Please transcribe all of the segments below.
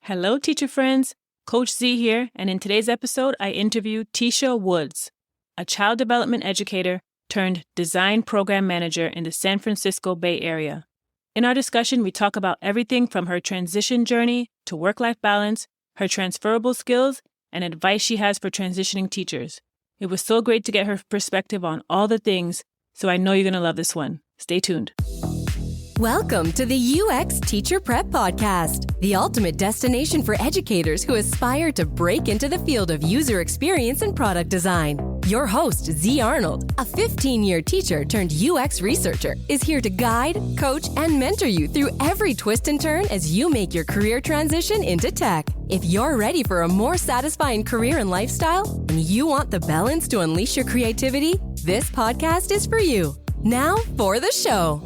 Hello, teacher friends. Coach Z here, and in today's episode, I interview Tisha Woods, a child development educator turned design program manager in the San Francisco Bay Area. In our discussion, we talk about everything from her transition journey to work-life balance, her transferable skills, and advice she has for transitioning teachers. It was so great to get her perspective on all the things, so I know you're going to love this one. Stay tuned. Welcome to the UX Teacher Prep Podcast, the ultimate destination for educators who aspire to break into the field of user experience and product design. Your host, Z Arnold, a 15-year teacher turned UX researcher, is here to guide, coach, and mentor you through every twist and turn as you make your career transition into tech. If you're ready for a more satisfying career and lifestyle, and you want the balance to unleash your creativity, this podcast is for you. Now for the show.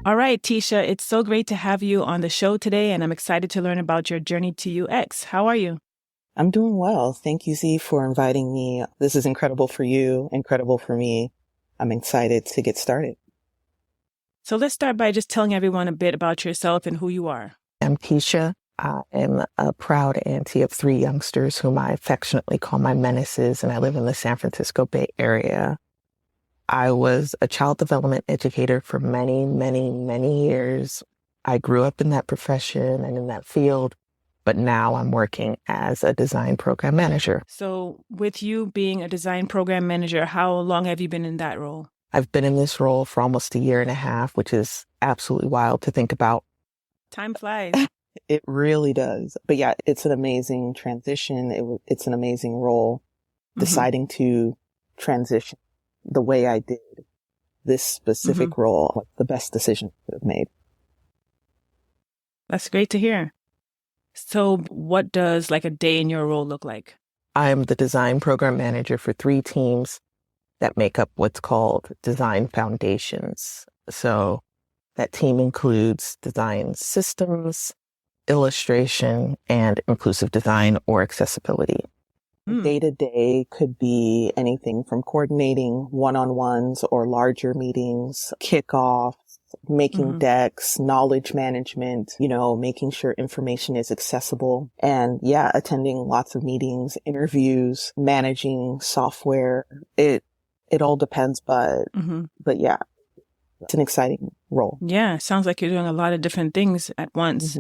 All right, Tisha, it's so great to have you on the show today, and I'm excited to learn about your journey to UX. How are you? I'm doing well. Thank you, Z, for inviting me. This is incredible for you, incredible for me. I'm excited to get started. So let's start by just telling everyone a bit about yourself and who you are. I'm Tisha. I am a proud auntie of 3 youngsters whom I affectionately call my menaces, and I live in the San Francisco Bay Area. I was a child development educator for many, many, many years. I grew up in that profession and in that field, but now I'm working as a design program manager. So with you being a design program manager, how long have you been in that role? I've been in this role for almost a year and a half, which is absolutely wild to think about. Time flies. It really does. But yeah, it's an amazing transition. It's an amazing role. Deciding to transition the way I did this specific role, like the best decision I could have made. That's great to hear. So what does like a day in your role look like? I'm the design program manager for 3 teams that make up what's called design foundations. So that team includes design systems, illustration, and inclusive design or accessibility. Day-to-day could be anything from coordinating one-on-ones or larger meetings, kickoffs, making decks, knowledge management, making sure information is accessible, and attending lots of meetings, interviews, managing software. It all depends, but yeah, it's an exciting role. Yeah, sounds like you're doing a lot of different things at once.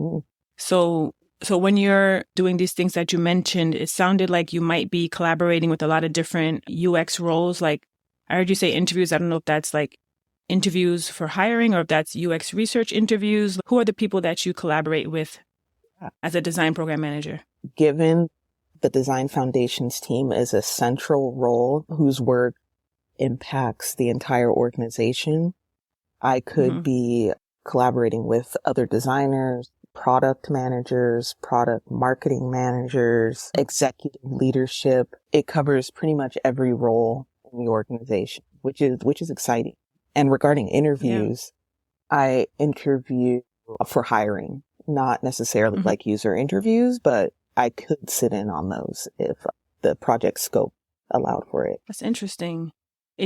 So when you're doing these things that you mentioned, it sounded like you might be collaborating with a lot of different UX roles. Like I heard you say interviews. I don't know if that's like interviews for hiring or if that's UX research interviews. Who are the people that you collaborate with as a design program manager? Given the Design Foundations team is a central role whose work impacts the entire organization, I could be collaborating with other designers, product managers, product marketing managers, executive leadership. It covers pretty much every role in the organization, which is exciting. And regarding interviews, I interview for hiring, not necessarily like user interviews, but I could sit in on those if the project scope allowed for it. That's interesting.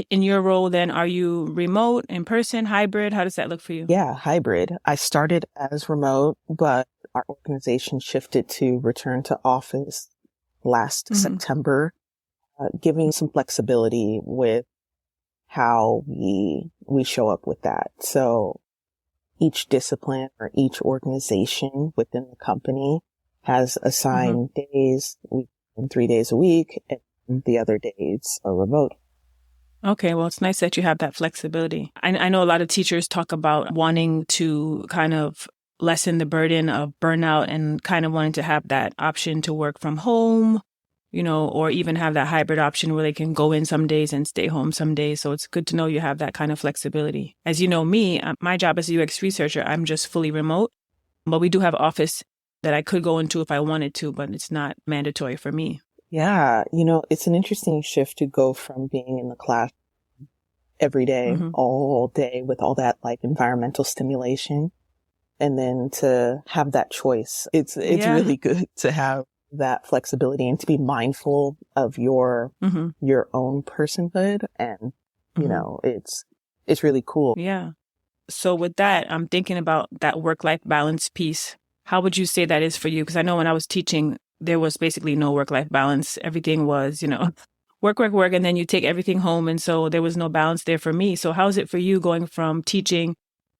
In your role, then, are you remote, in person, hybrid? How does that look for you? Yeah, hybrid. I started as remote, but our organization shifted to return to office last September, giving some flexibility with how we show up with that. So each discipline or each organization within the company has assigned days, 3 days a week, and the other days are remote. Okay, well, it's nice that you have that flexibility. I know a lot of teachers talk about wanting to kind of lessen the burden of burnout and kind of wanting to have that option to work from home, or even have that hybrid option where they can go in some days and stay home some days. So it's good to know you have that kind of flexibility. As you know, my job as a UX researcher, I'm just fully remote, but we do have office that I could go into if I wanted to, but it's not mandatory for me. Yeah, it's an interesting shift to go from being in the class every day, all day with all that like environmental stimulation, and then to have that choice. It's really good to have that flexibility and to be mindful of your own personhood and You know, it's really cool. Yeah. So with that, I'm thinking about that work-life balance piece. How would you say that is for you? Because I know when I was teaching, there was basically no work-life balance. Everything was, you know, work, work, work, and then you take everything home. And so there was no balance there for me. So how is it for you going from teaching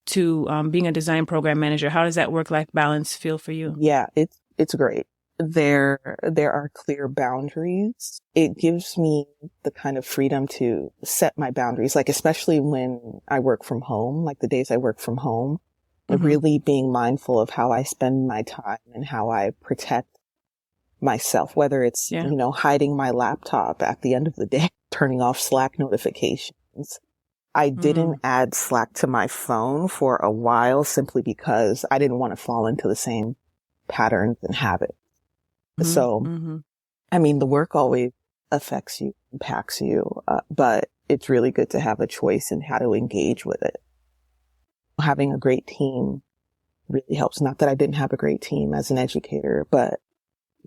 to being a design program manager? How does that work-life balance feel for you? Yeah, it's great. There are clear boundaries. It gives me the kind of freedom to set my boundaries, like especially when I work from home, like the days I work from home, really being mindful of how I spend my time and how I protect myself, whether it's, you know, hiding my laptop at the end of the day, turning off Slack notifications. I didn't add Slack to my phone for a while simply because I didn't want to fall into the same patterns and habits. So, I mean, the work always affects you, impacts you, but it's really good to have a choice in how to engage with it. Having a great team really helps. Not that I didn't have a great team as an educator, but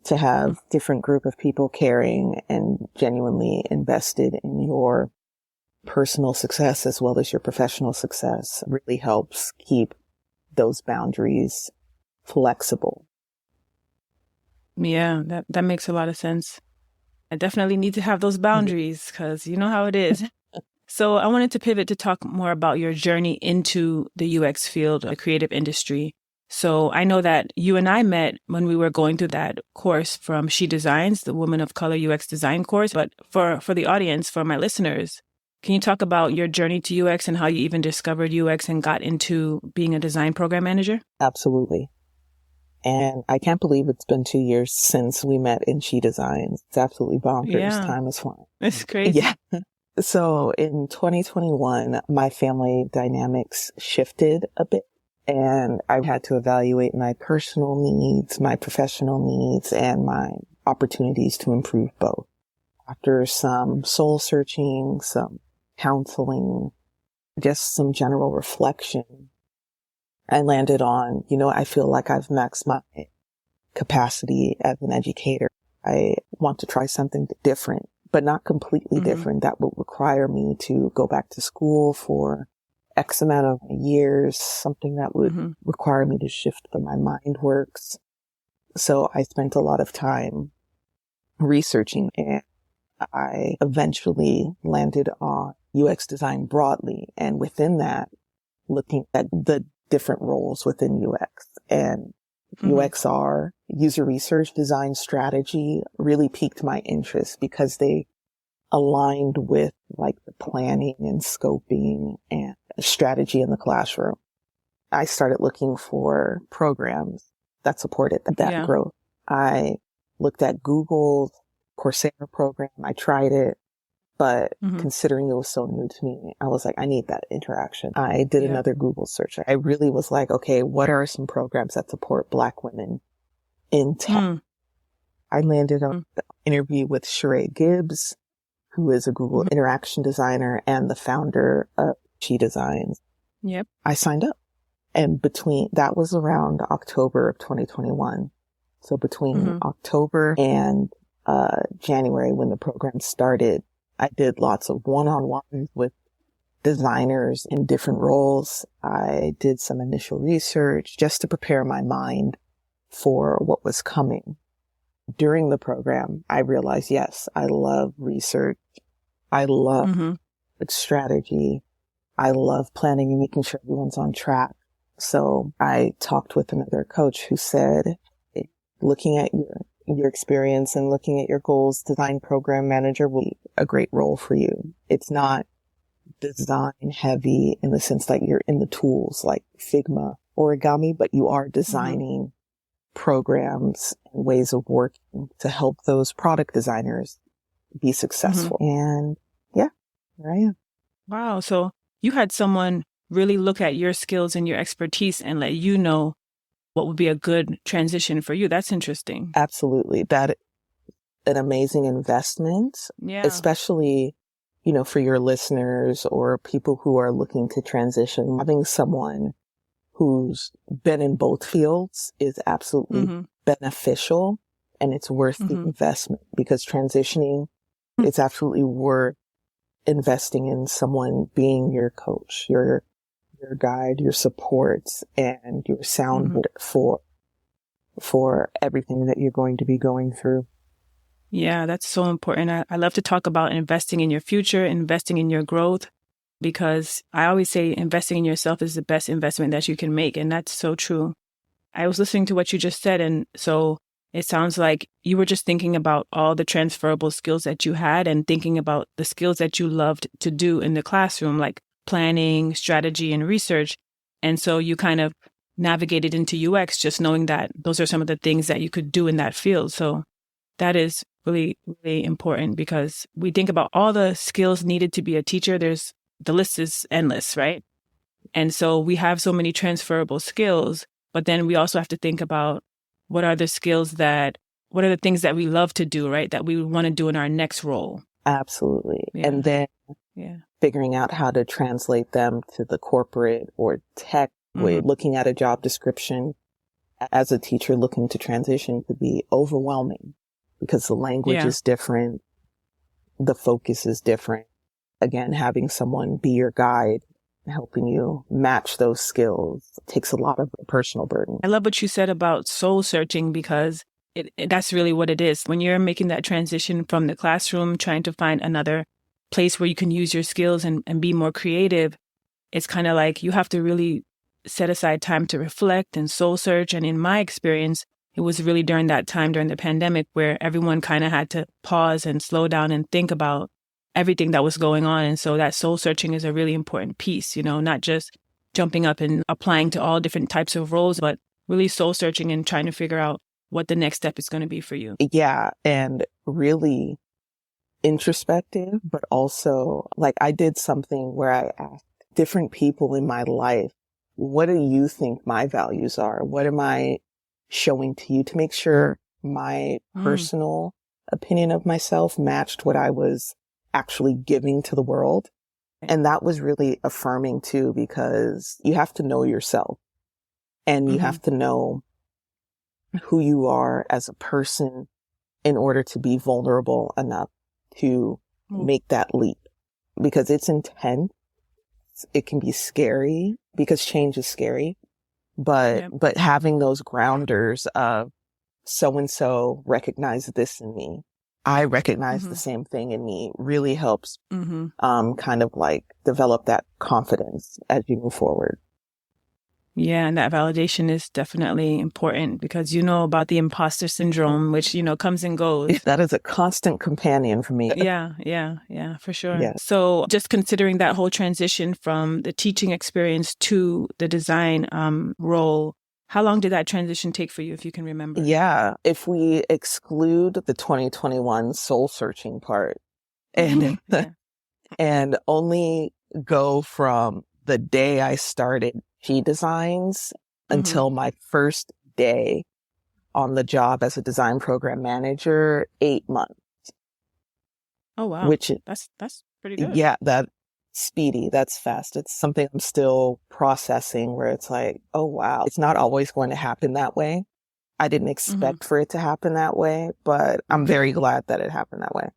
to have different group of people caring and genuinely invested in your personal success as well as your professional success really helps keep those boundaries flexible. Yeah, that makes a lot of sense. I definitely need to have those boundaries because you know how it is. So I wanted to pivot to talk more about your journey into the UX field, the creative industry. So I know that you and I met when we were going through that course from She Designs, the Woman of Color UX Design course. But for the audience, for my listeners, can you talk about your journey to UX and how you even discovered UX and got into being a design program manager? Absolutely. And I can't believe it's been 2 years since we met in She Designs. It's absolutely bonkers. Yeah. Time is flying. It's crazy. Yeah. So in 2021, my family dynamics shifted a bit and I had to evaluate my personal needs, my professional needs, and my opportunities to improve both. After some soul searching, some counseling, just some general reflection, I landed on, you know, I feel like I've maxed my capacity as an educator. I want to try something different, but not completely different. That would require me to go back to school for X amount of years, something that would require me to shift the way my mind works. So I spent a lot of time researching and I eventually landed on UX design broadly. And within that, looking at the different roles within UX and UXR, user research design strategy really piqued my interest because they aligned with like the planning and scoping and strategy in the classroom. I started looking for programs that supported that growth. I looked at Google's Coursera program. I tried it, but considering it was so new to me, I was like, I need that interaction. I did another Google search. I really was like, okay, what are some programs that support Black women in tech? I landed on the interview with Sheree Gibbs, who is a Google interaction designer and the founder of She Designs. Yep. I signed up. And that was around October of 2021. So between October and January, when the program started, I did lots of one-on-ones with designers in different roles. I did some initial research just to prepare my mind for what was coming. During the program, I realized, yes, I love research. I love strategy. I love planning and making sure everyone's on track. So I talked with another coach who said, looking at your experience and looking at your goals, design program manager will be a great role for you. It's not design heavy in the sense that you're in the tools like Figma, origami, but you are designing programs and ways of working to help those product designers be successful. And yeah, there I am. Wow. So you had someone really look at your skills and your expertise and let you know what would be a good transition for you. That's interesting. Absolutely. That an amazing investment, especially, you know, for your listeners or people who are looking to transition. Having someone who's been in both fields is absolutely beneficial, and it's worth the investment because transitioning, it's absolutely worth investing in someone being your coach, your guide, your supports, and your soundboard for everything that you're going to be going through. Yeah, that's so important. I love to talk about investing in your future, investing in your growth, because I always say investing in yourself is the best investment that you can make. And that's so true. I was listening to what you just said. And so it sounds like you were just thinking about all the transferable skills that you had and thinking about the skills that you loved to do in the classroom, like planning, strategy, and research. And so you kind of navigated into UX, just knowing that those are some of the things that you could do in that field. So that is really, really important, because we think about all the skills needed to be a teacher. The list is endless, right? And so we have so many transferable skills, but then we also have to think about what are the things that we love to do, right? That we want to do in our next role. Absolutely. Yeah. And then figuring out how to translate them to the corporate or tech way, looking at a job description as a teacher looking to transition could be overwhelming because the language is different. The focus is different. Again, having someone be your guide, helping you match those skills takes a lot of personal burden. I love what you said about soul searching, because that's really what it is. When you're making that transition from the classroom, trying to find another place where you can use your skills and be more creative, it's kind of like you have to really set aside time to reflect and soul search. And in my experience, it was really during that time, during the pandemic, where everyone kind of had to pause and slow down and think about everything that was going on. And so that soul searching is a really important piece, not just jumping up and applying to all different types of roles, but really soul searching and trying to figure out what the next step is going to be for you. Yeah. And really introspective, but also like I did something where I asked different people in my life, what do you think my values are? What am I showing to you, to make sure my personal opinion of myself matched what I was actually giving to the world. And that was really affirming too, because you have to know yourself and you have to know who you are as a person in order to be vulnerable enough to make that leap, because it's intense. It can be scary because change is scary, but having those grounders of so-and-so recognized this in me, I recognize the same thing in me, really helps kind of like develop that confidence as you move forward. Yeah, and that validation is definitely important, because you know about the imposter syndrome, which, comes and goes. That is a constant companion for me. Yeah, for sure. Yeah. So just considering that whole transition from the teaching experience to the design role, how long did that transition take for you, if you can remember? Yeah. If we exclude the 2021 soul searching part and only go from the day I started G Designs until my first day on the job as a design program manager, 8 months. Oh, wow. Which that's pretty good. Yeah, that's speedy. That's fast. It's something I'm still processing, where it's like, oh, wow, it's not always going to happen that way. I didn't expect for it to happen that way, but I'm very glad that it happened that way.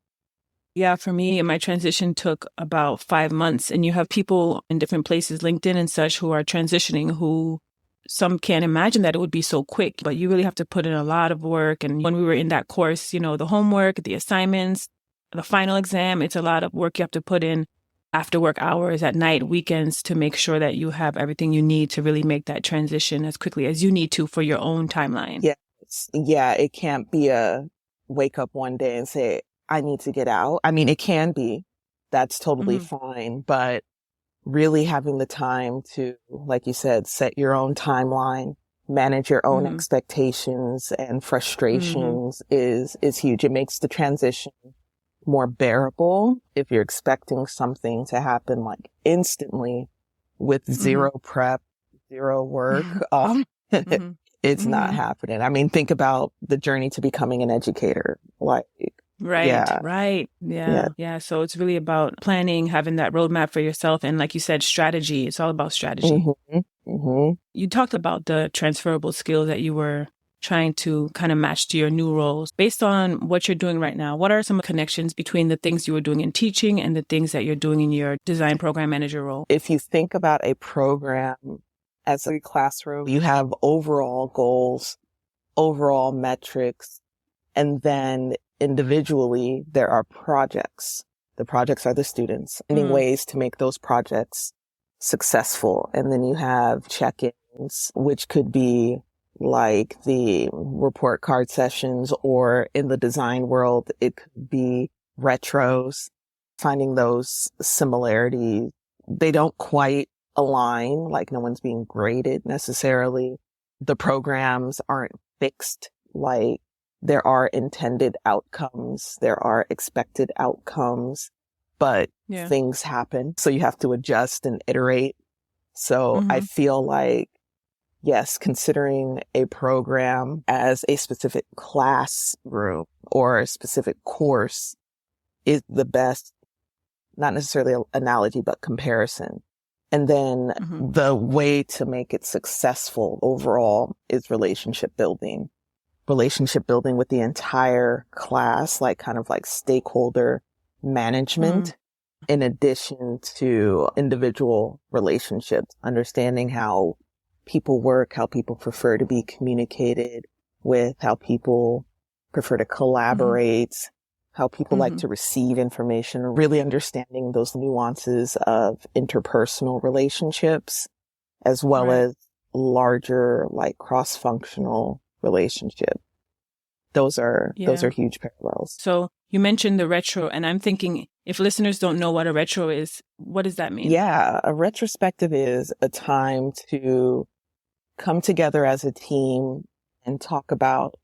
Yeah, for me, my transition took about 5 months, and you have people in different places, LinkedIn and such, who are transitioning, who some can't imagine that it would be so quick, but you really have to put in a lot of work. And when we were in that course, the homework, the assignments, the final exam, it's a lot of work you have to put in after work hours, at night, weekends, to make sure that you have everything you need to really make that transition as quickly as you need to for your own timeline. Yeah, it can't be a wake up one day and say, I need to get out. I mean, it can be. That's totally fine. But really having the time to, like you said, set your own timeline, manage your own expectations and frustrations is huge. It makes the transition more bearable if you're expecting something to happen like instantly with zero prep, zero work. It's not happening. I mean, think about the journey to becoming an educator. Right. Yeah. So it's really about planning, having that roadmap for yourself. And like you said, strategy. It's all about strategy. You talked about the transferable skills that you were trying to kind of match to your new roles. Based on what you're doing right now, what are some connections between the things you were doing in teaching and the things that you're doing in your design program manager role? If you think about a program as a classroom, you have overall goals, overall metrics, and then individually there are projects. The projects are the students, finding ways to make those projects successful. And then you have check-ins, which could be like the report card sessions, or in the design world, it could be retros, finding those similarities. They don't quite align, like no one's being graded necessarily. The programs aren't fixed, like there are intended outcomes, there are expected outcomes, but things happen. So you have to adjust and iterate. So I feel like, yes, considering a program as a specific classroom or a specific course is the best, not necessarily analogy, but comparison. And then the way to make it successful overall is relationship building with the entire class, like kind of like stakeholder management, in addition to individual relationships, understanding how people work, how people prefer to be communicated with, how people prefer to collaborate, how people like to receive information, really understanding those nuances of interpersonal relationships, as well as larger, like cross-functional relationships. Those are huge parallels. So you mentioned the retro, and I'm thinking, if listeners don't know what a retro is, what does that mean? Yeah, a retrospective is a time to come together as a team and talk about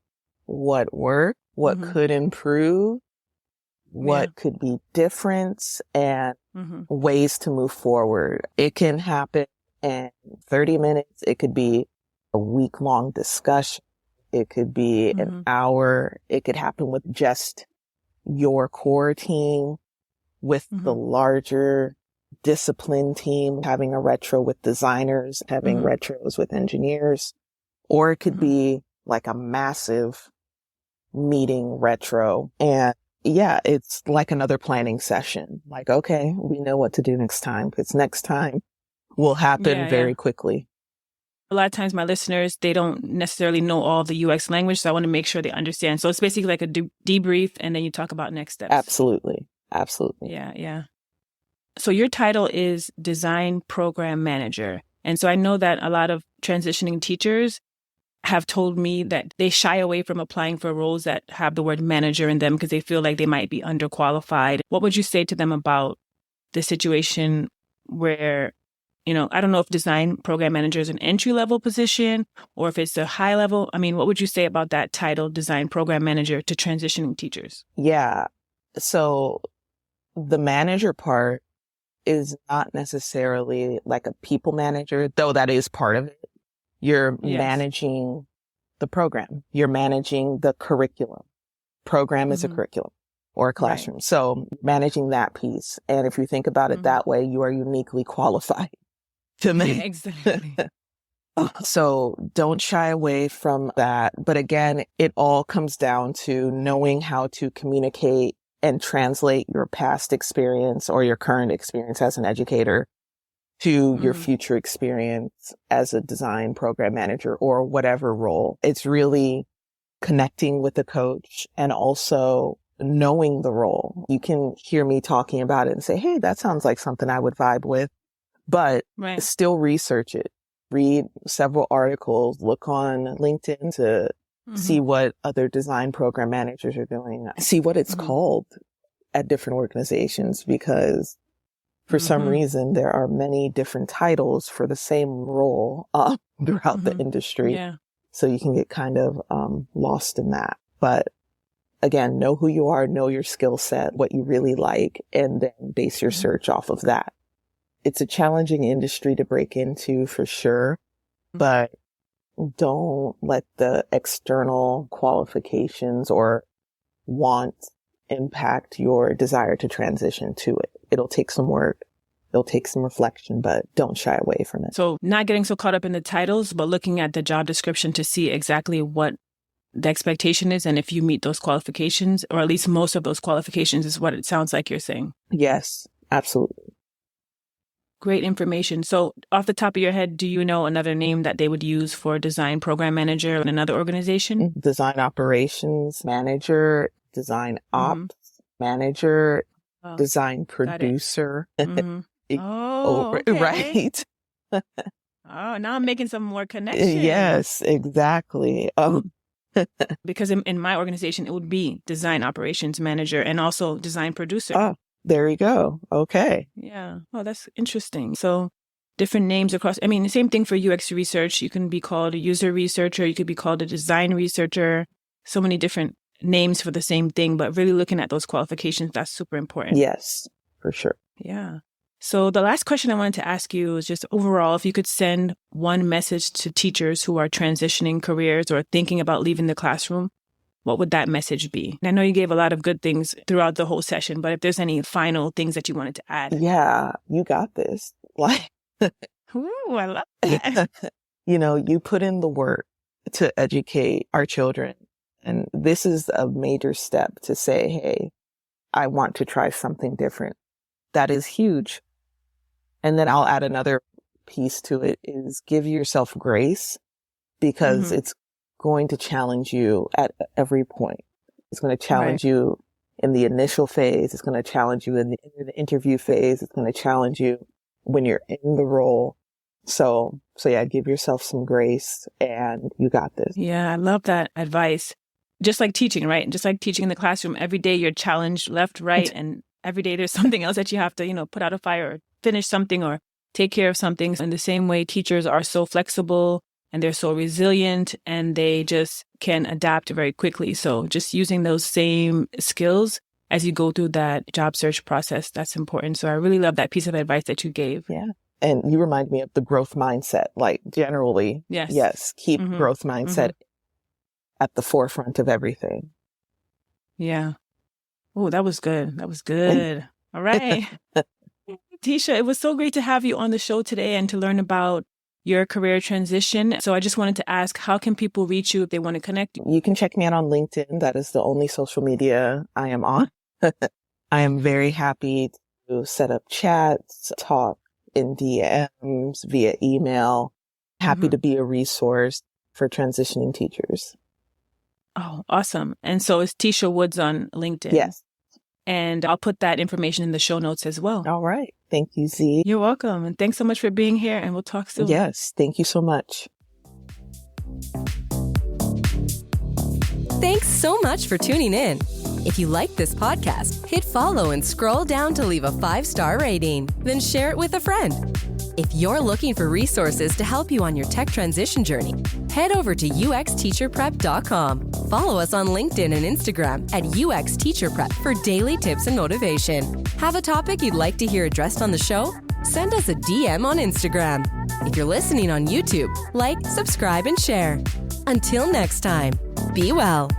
what worked, what could improve, what could be different, and ways to move forward. It can happen in 30 minutes. It could be a week-long discussion. It could be an hour. It could happen with just your core team, with the larger discipline team, having a retro with designers, having retros with engineers, or it could be like a massive meeting retro. And yeah, it's like another planning session. Like, okay, we know what to do next time, because next time will happen very quickly. A lot of times my listeners, they don't necessarily know all the UX language, so I want to make sure they understand. So it's basically like a debrief, and then you talk about next steps. Absolutely. Yeah. So your title is Design Program Manager. And so I know that a lot of transitioning teachers have told me that they shy away from applying for roles that have the word manager in them because they feel like they might be underqualified. What would you say to them about the situation where, I don't know if design program manager is an entry-level position or if it's a high level. I mean, what would you say about that title, design program manager, to transitioning teachers? Yeah. So the manager part is not necessarily like a people manager, though that is part of it. You're managing the program. You're managing the curriculum. Program is a curriculum or a classroom. Right. So managing that piece. And if you think about it that way, you are uniquely qualified to make. Exactly. So don't shy away from that. But again, it all comes down to knowing how to communicate and translate your past experience or your current experience as an educator to your future experience as a design program manager or whatever role. It's really connecting with the coach and also knowing the role. You can hear me talking about it and say, hey, that sounds like something I would vibe with, but still research it. Read several articles, look on LinkedIn to see what other design program managers are doing, see what it's called at different organizations, because for some reason, there are many different titles for the same role throughout the industry. Yeah. So you can get kind of lost in that. But again, know who you are, know your skill set, what you really like, and then base your search off of that. It's a challenging industry to break into for sure, but don't let the external qualifications or wants impact your desire to transition to it. It'll take some work. It'll take some reflection, but don't shy away from it. So not getting so caught up in the titles, but looking at the job description to see exactly what the expectation is and if you meet those qualifications, or at least most of those qualifications is what it sounds like you're saying. Yes, absolutely. Great information. So off the top of your head, do you know another name that they would use for design program manager in another organization? Design operations manager, design ops manager, design producer. Mm-hmm. Oh, okay. Right. Oh, now I'm making some more connections. Yes, exactly. Because in my organization, it would be design operations manager and also design producer. Oh, there you go. Okay. Yeah. Oh, that's interesting. So different names across. I mean, the same thing for UX research. You can be called a user researcher. You could be called a design researcher. So many different names for the same thing, but really looking at those qualifications, that's super important. Yes, for sure. Yeah. So the last question I wanted to ask you is just overall, if you could send one message to teachers who are transitioning careers or thinking about leaving the classroom, what would that message be? And I know you gave a lot of good things throughout the whole session, but if there's any final things that you wanted to add. Yeah, you got this. Like, ooh, I love that. You put in the work to educate our children. And this is a major step to say, hey, I want to try something different. That is huge. And then I'll add another piece to it is give yourself grace because it's going to challenge you at every point. It's going to challenge you in the initial phase. It's going to challenge you in the interview phase. It's going to challenge you when you're in the role. So yeah, give yourself some grace and you got this. Yeah, I love that advice. Just like teaching, right? Just like teaching in the classroom, every day you're challenged left, right, and every day there's something else that you have to, put out a fire or finish something or take care of something. In the same way, teachers are so flexible and they're so resilient and they just can adapt very quickly. So just using those same skills as you go through that job search process, that's important. So I really love that piece of advice that you gave. Yeah. And you remind me of the growth mindset, like generally, yes, keep growth mindset at the forefront of everything. Yeah. Oh, that was good. That was good. All right. Tisha, it was so great to have you on the show today and to learn about your career transition. So I just wanted to ask, how can people reach you if they want to connect? You can check me out on LinkedIn. That is the only social media I am on. I am very happy to set up chats, talk in DMs, via email. Happy to be a resource for transitioning teachers. Oh, awesome. And so it's Tisha Woods on LinkedIn. Yes. And I'll put that information in the show notes as well. All right. Thank you, Z. You're welcome. And thanks so much for being here. And we'll talk soon. Yes. Thank you so much. Thanks so much for tuning in. If you like this podcast, hit follow and scroll down to leave a 5-star rating. Then share it with a friend. If you're looking for resources to help you on your tech transition journey, head over to uxteacherprep.com. Follow us on LinkedIn and Instagram at uxteacherprep for daily tips and motivation. Have a topic you'd like to hear addressed on the show? Send us a DM on Instagram. If you're listening on YouTube, like, subscribe, and share. Until next time, be well.